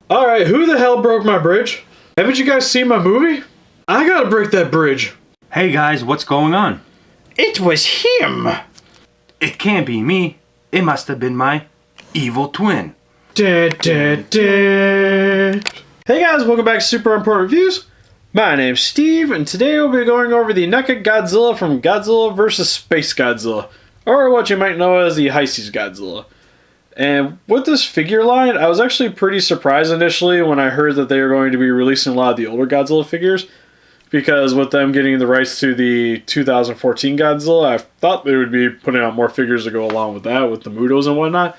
Alright, who the hell broke my bridge? Haven't you guys seen my movie? I gotta break that bridge. Hey guys, what's going on? It was him. It can't be me. It must have been my evil twin. Hey guys, welcome back to Super Important Reviews. My name's Steve, and today we'll be going over the Neca Godzilla from Godzilla vs. Spacegodzilla, or what you might know as the Heisei Godzilla. And with this figure line, I was actually pretty surprised initially when I heard that they were going to be releasing a lot of the older Godzilla figures, because with them getting the rights to the 2014 Godzilla, I thought they would be putting out more figures to go along with that, with the Mutos and whatnot.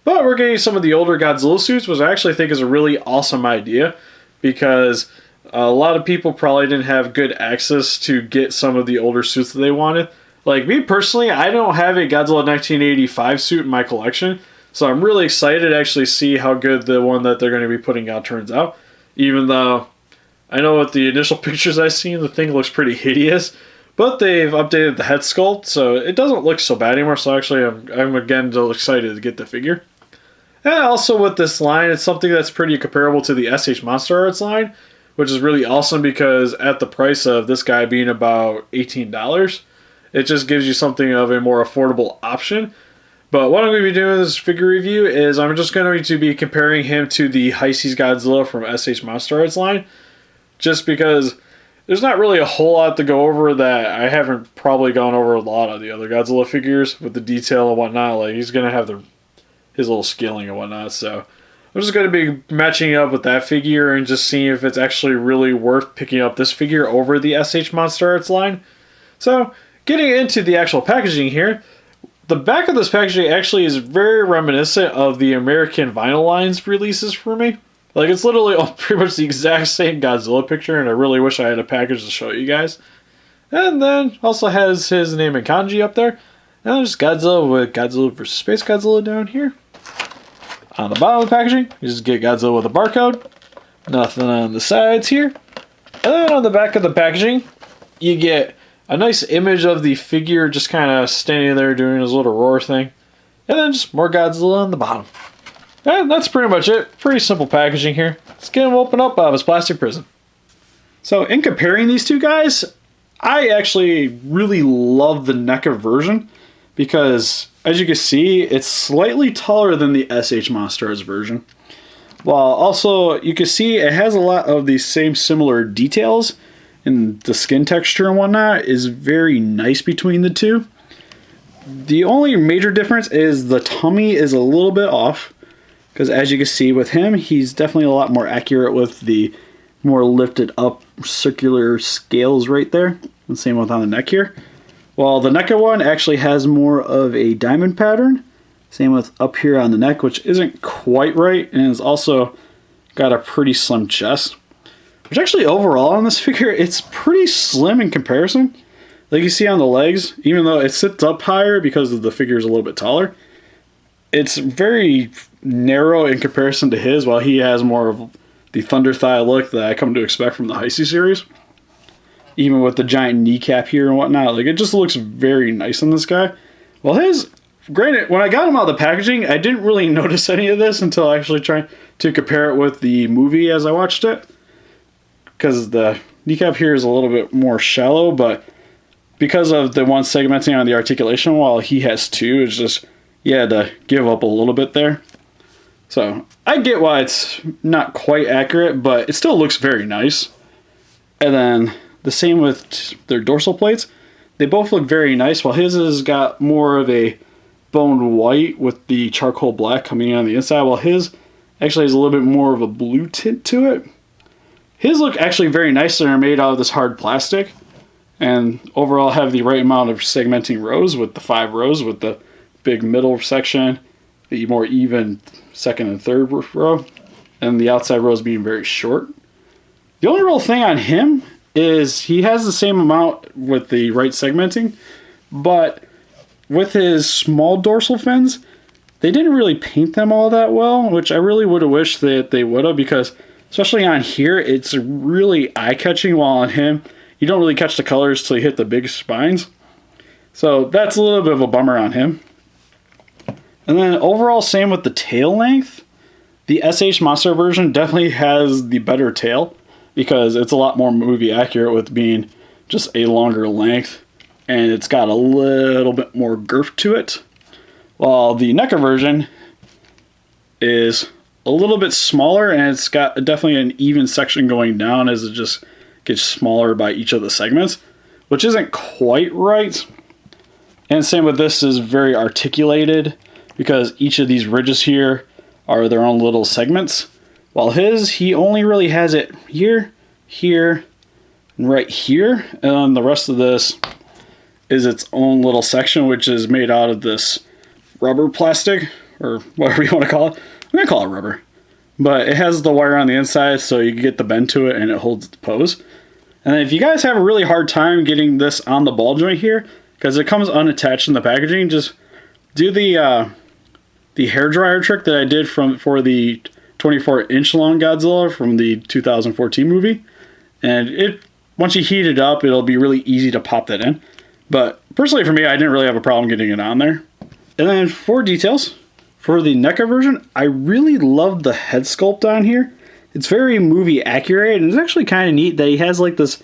But we're getting some of the older Godzilla suits, which I actually think is a really awesome idea, because a lot of people probably didn't have good access to get some of the older suits that they wanted. Like me personally, I don't have a Godzilla 1985 suit in my collection, so I'm really excited to actually see how good the one that they're going to be putting out turns out. Even though I know with the initial pictures I've seen, the thing looks pretty hideous, but they've updated the head sculpt, so it doesn't look so bad anymore. So actually, I'm again excited to get the figure. And also with this line, it's something that's pretty comparable to the SH MonsterArts line, which is really awesome because at the price of this guy being about $18, it just gives you something of a more affordable option. But what I'm going to be doing in this figure review is I'm just going to be comparing him to the Heisei Godzilla from SH MonsterArts line, just because there's not really a whole lot to go over that I haven't probably gone over a lot of the other Godzilla figures with the detail and whatnot. Like, he's going to have his little scaling and whatnot, so I'm just going to be matching up with that figure and just seeing if it's actually really worth picking up this figure over the SH MonsterArts line. So, getting into the actual packaging here, the back of this packaging actually is very reminiscent of the American vinyl lines releases for me. Like, it's literally pretty much the exact same Godzilla picture, and I really wish I had a package to show you guys. And then also has his name in kanji up there. And there's Godzilla with Godzilla vs. Spacegodzilla down here. On the bottom of the packaging, you just get Godzilla with a barcode. Nothing on the sides here. And then on the back of the packaging, you get a nice image of the figure just kind of standing there doing his little roar thing. And then just more Godzilla on the bottom. And that's pretty much it. Pretty simple packaging here. Let's get him open up out of his plastic prison. So in comparing these two guys, I actually really love the NECA version because, as you can see, it's slightly taller than the SH MonsterArts version. While also, you can see it has a lot of the same similar details, and the skin texture and whatnot is very nice between the two. The only major difference is the tummy is a little bit off, because as you can see with him, he's definitely a lot more accurate with the more lifted up circular scales right there. And same with on the neck here. While the NECA one actually has more of a diamond pattern. Same with up here on the neck, which isn't quite right, and it's also got a pretty slim chest. Which actually overall on this figure, it's pretty slim in comparison. Like you see on the legs, even though it sits up higher because the figure is a little bit taller, it's very narrow in comparison to his, while he has more of the thunder thigh look that I come to expect from the Heisei series. Even with the giant kneecap here and whatnot, like, it just looks very nice on this guy. Well, his, granted, when I got him out of the packaging, I didn't really notice any of this until actually trying to compare it with the movie as I watched it. Because the kneecap here is a little bit more shallow, but because of the one segmenting on the articulation, while he has two, it's just, you had to give up a little bit there. So, I get why it's not quite accurate, but it still looks very nice. And then, the same with their dorsal plates. They both look very nice, while his has got more of a bone white with the charcoal black coming in on the inside, while his actually has a little bit more of a blue tint to it. His look actually very nice. They're made out of this hard plastic, and overall have the right amount of segmenting rows with the 5 rows with the big middle section, the more even second and third row, and the outside rows being very short. The only real thing on him is he has the same amount with the right segmenting, but with his small dorsal fins, they didn't really paint them all that well, which I really would have wished that they would have, because especially on here, it's really eye-catching, while on him, you don't really catch the colors till you hit the big spines. So that's a little bit of a bummer on him. And then overall, same with the tail length. The SH Monster version definitely has the better tail because it's a lot more movie accurate with being just a longer length, and it's got a little bit more girth to it. While the NECA version is a little bit smaller, and it's got definitely an even section going down as it just gets smaller by each of the segments, which isn't quite right. And same with this, is very articulated because each of these ridges here are their own little segments. While his, he only really has it here, here, and right here. And the rest of this is its own little section, which is made out of this rubber plastic, or whatever you want to call it. I'm going to call it rubber. But it has the wire on the inside, so you can get the bend to it, and it holds its pose. And if you guys have a really hard time getting this on the ball joint here, because it comes unattached in the packaging, just do the hairdryer trick that I did for the 24-inch long Godzilla from the 2014 movie. And once you heat it up, it'll be really easy to pop that in. But personally for me, I didn't really have a problem getting it on there. And then for details, for the NECA version, I really love the head sculpt on here. It's very movie accurate, and it's actually kind of neat that he has like this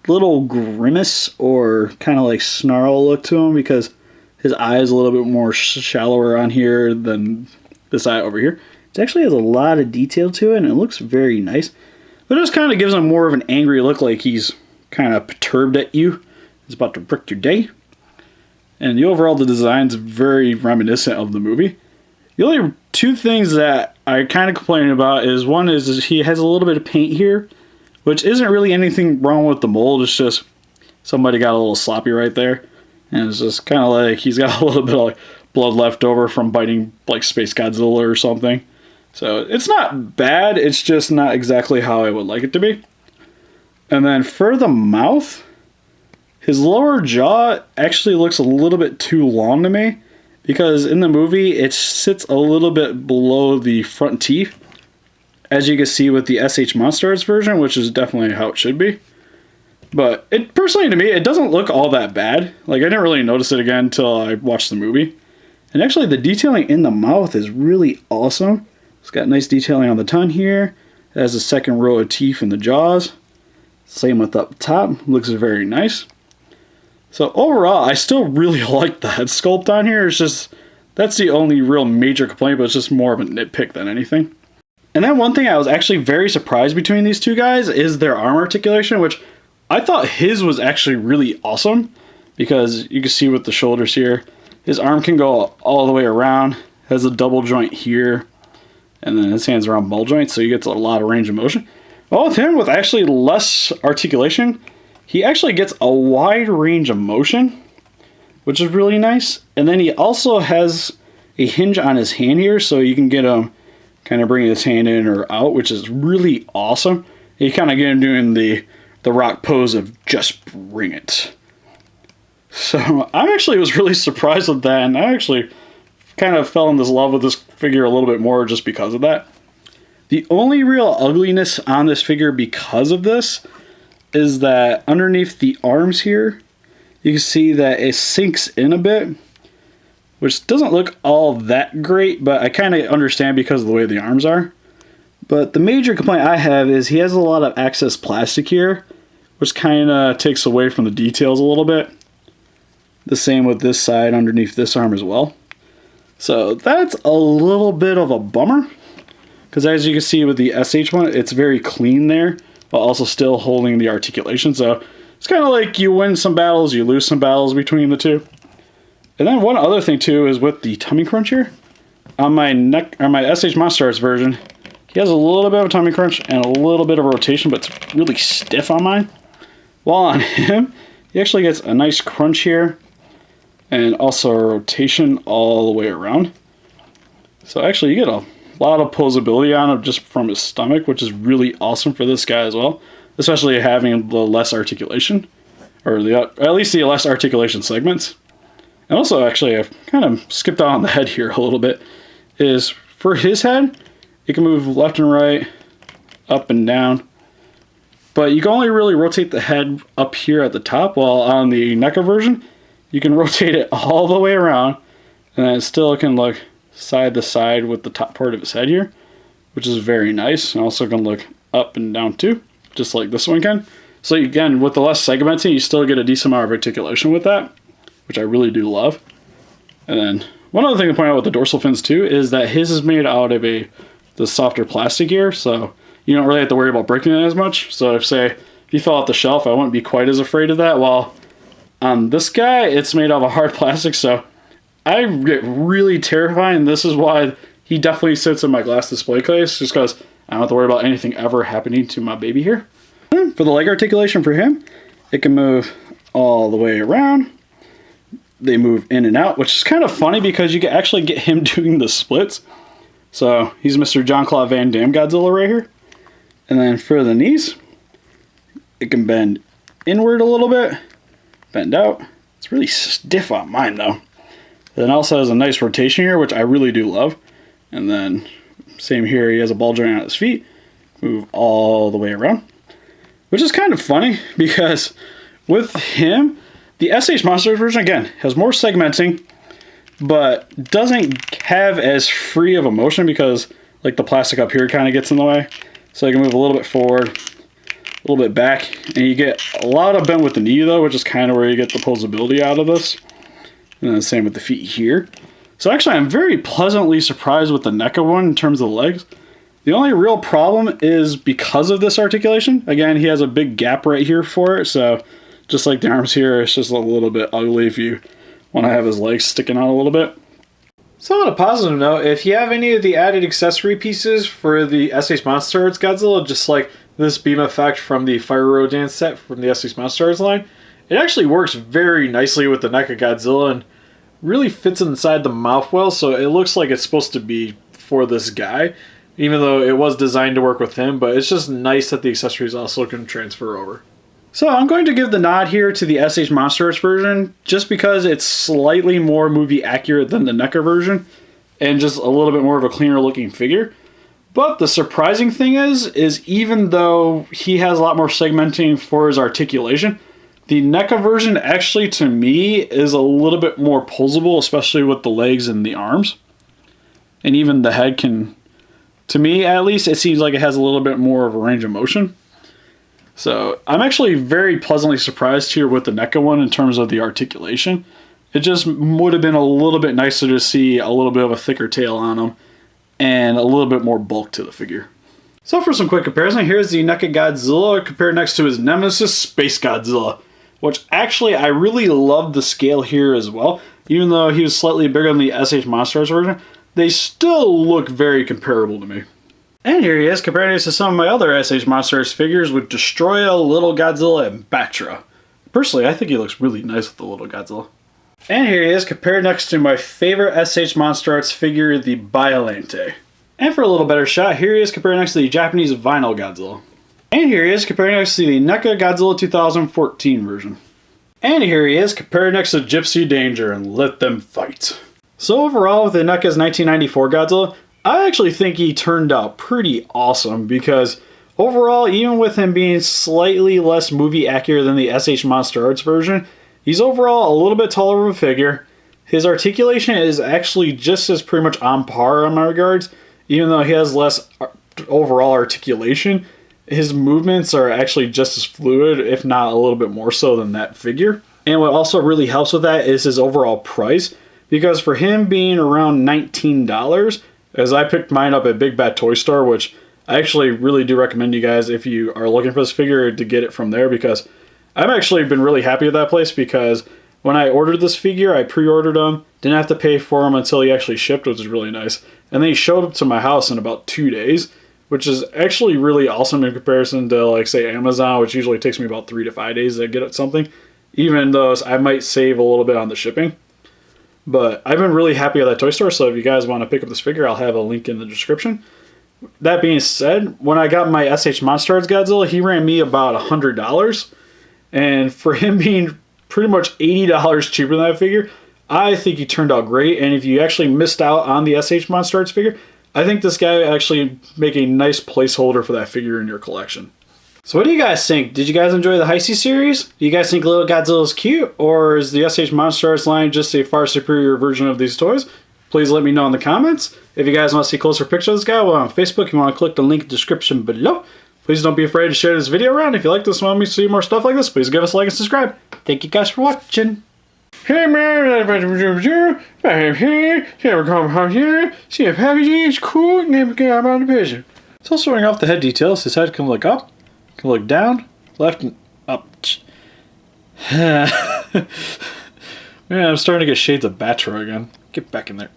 little grimace or kind of like snarl look to him, because his eye is a little bit more shallower on here than this eye over here. It actually has a lot of detail to it, and it looks very nice. But it just kind of gives him more of an angry look, like he's kind of perturbed at you. He's about to brick your day. And the design's very reminiscent of the movie. The only two things that I kind of complain about is, one is he has a little bit of paint here, which isn't really anything wrong with the mold. It's just somebody got a little sloppy right there. And it's just kind of like he's got a little bit of like blood left over from biting like Spacegodzilla or something. So it's not bad, it's just not exactly how I would like it to be. And then for the mouth, his lower jaw actually looks a little bit too long to me, because in the movie it sits a little bit below the front teeth, as you can see with the SH MonsterArts version, which is definitely how it should be. But personally to me, it doesn't look all that bad. Like, I didn't really notice it again until I watched the movie. And actually the detailing in the mouth is really awesome. It's got nice detailing on the tongue here. It has a second row of teeth in the jaws. Same with up top. Looks very nice. So overall, I still really like the head sculpt on here. It's just, that's the only real major complaint, but it's just more of a nitpick than anything. And then one thing I was actually very surprised between these two guys is their arm articulation, which I thought his was actually really awesome, because you can see with the shoulders here, his arm can go all the way around, has a double joint here, and then his hands are on ball joints, so you get a lot of range of motion. Well, with him, with actually less articulation, he actually gets a wide range of motion, which is really nice. And then he also has a hinge on his hand here, so you can get him kind of bringing his hand in or out, which is really awesome. You kind of get him doing the rock pose of just bring it. So I actually was really surprised with that, and I actually kind of fell in this love with this figure a little bit more just because of that. The only real ugliness on this figure because of this is that underneath the arms here, you can see that it sinks in a bit, which doesn't look all that great, but I kind of understand because of the way the arms are. But the major complaint I have is he has a lot of excess plastic here, which kind of takes away from the details a little bit. The same with this side underneath this arm as well. So that's a little bit of a bummer, because as you can see with the SH one, it's very clean there, while also still holding the articulation. So it's kind of like you win some battles, you lose some battles between the two. And then one other thing too is with the tummy crunch here. On my SH MonsterArts version, he has a little bit of a tummy crunch and a little bit of rotation, but it's really stiff on mine. While on him, he actually gets a nice crunch here, and also a rotation all the way around. So actually you get a lot of posability on him just from his stomach, which is really awesome for this guy as well, especially having the less articulation, or at least the less articulation segments. And also, actually, I've kind of skipped out on the head here a little bit, is for his head, it can move left and right, up and down, but you can only really rotate the head up here at the top, while on the NECA version, you can rotate it all the way around, and then it still can look side to side with the top part of his head here. which is very nice. And also can look up and down too, just like this one can. So again, with the less segmenting, you still get a decent amount of articulation with that, which I really do love. And then one other thing to point out with the dorsal fins too is that his is made out of the softer plastic here, so you don't really have to worry about breaking it as much. So if you fell off the shelf, I wouldn't be quite as afraid of that. While on this guy, it's made out of a hard plastic, so I get really terrified, and this is why he definitely sits in my glass display case, just because I don't have to worry about anything ever happening to my baby here. For the leg articulation for him, it can move all the way around. They move in and out, which is kind of funny because you can actually get him doing the splits. So he's Mr. Jean-Claude Van Damme Godzilla right here. And then for the knees, it can bend inward a little bit, bend out. It's really stiff on mine though. Then also has a nice rotation here, which I really do love. And then same here, he has a ball joint on his feet. Move all the way around. Which is kind of funny because with him, the SH MonsterArts version, again, has more segmenting, but doesn't have as free of a motion because like the plastic up here kind of gets in the way. So you can move a little bit forward, a little bit back, and you get a lot of bend with the knee though, which is kind of where you get the posability out of this. And then the same with the feet here. So actually I'm very pleasantly surprised with the NECA one in terms of the legs. The only real problem is because of this articulation. Again, he has a big gap right here for it, so just like the arms here, it's just a little bit ugly if you want to have his legs sticking out a little bit. So on a positive note, if you have any of the added accessory pieces for the SH MonsterArts Godzilla, just like this beam effect from the Fire Road Dance set from the SH MonsterArts line, it actually works very nicely with the Neca Godzilla and really fits inside the mouth well, so it looks like it's supposed to be for this guy, even though it was designed to work with him, but it's just nice that the accessories also can transfer over. So I'm going to give the nod here to the SH MonsterArts version just because it's slightly more movie accurate than the NECA version and just a little bit more of a cleaner looking figure. But the surprising thing is even though he has a lot more segmenting for his articulation, the NECA version actually to me is a little bit more posable, especially with the legs and the arms. And even the head can, to me at least, it seems like it has a little bit more of a range of motion. So I'm actually very pleasantly surprised here with the NECA one in terms of the articulation. It just would have been a little bit nicer to see a little bit of a thicker tail on him and a little bit more bulk to the figure. So for some quick comparison, here's the NECA Godzilla compared next to his nemesis, Spacegodzilla, which actually I really loved the scale here as well. Even though he was slightly bigger than the SH MonsterArts version, they still look very comparable to me. And here he is, comparing this to some of my other SH MonsterArts figures with Destroya, Little Godzilla, and Batra. Personally, I think he looks really nice with the Little Godzilla. And here he is, compared next to my favorite SH MonsterArts figure, the Biollante. And for a little better shot, here he is, compared next to the Japanese Vinyl Godzilla. And here he is, compared next to the NECA Godzilla 2014 version. And here he is, compared next to Gypsy Danger and Let Them Fight. So overall, with the NECA's 1994 Godzilla, I actually think he turned out pretty awesome because overall, even with him being slightly less movie accurate than the SH MonsterArts version, he's overall a little bit taller of a figure. His articulation is actually just as pretty much on par in my regards, even though he has less overall articulation. His movements are actually just as fluid, if not a little bit more so than that figure. And what also really helps with that is his overall price, because for him being around $19, as I picked mine up at Big Bad Toy Store, which I actually really do recommend you guys, if you are looking for this figure, to get it from there, because I've actually been really happy with that place, because when I ordered this figure, I pre-ordered them, didn't have to pay for them until he actually shipped, which is really nice. And then he showed up to my house in about 2 days, which is actually really awesome in comparison to, like, say, Amazon, which usually takes me about 3 to 5 days to get something, even though I might save a little bit on the shipping. But I've been really happy with that toy store, so if you guys want to pick up this figure, I'll have a link in the description. That being said, when I got my SH MonsterArts Godzilla, he ran me about $100. And for him being pretty much $80 cheaper than that figure, I think he turned out great. And if you actually missed out on the SH MonsterArts figure, I think this guy actually make a nice placeholder for that figure in your collection. So what do you guys think? Did you guys enjoy the Heisei series? Do you guys think Little Godzilla is cute? Or is the SH MonsterArts line just a far superior version of these toys? please let me know in the comments. If you guys want to see closer pictures of this guy, well, on Facebook, you want to click the link in the description below. Please don't be afraid to share this video around. If you like this and want me to see more stuff like this, please give us a like and subscribe. Thank you guys for watching. Hey man, I'm here. Here, come here. See a package is cool. Never get out of the picture. It's also showing off the head details. His head can look up, can look down, left and up. Man, I'm starting to get shades of Batra again. Get back in there.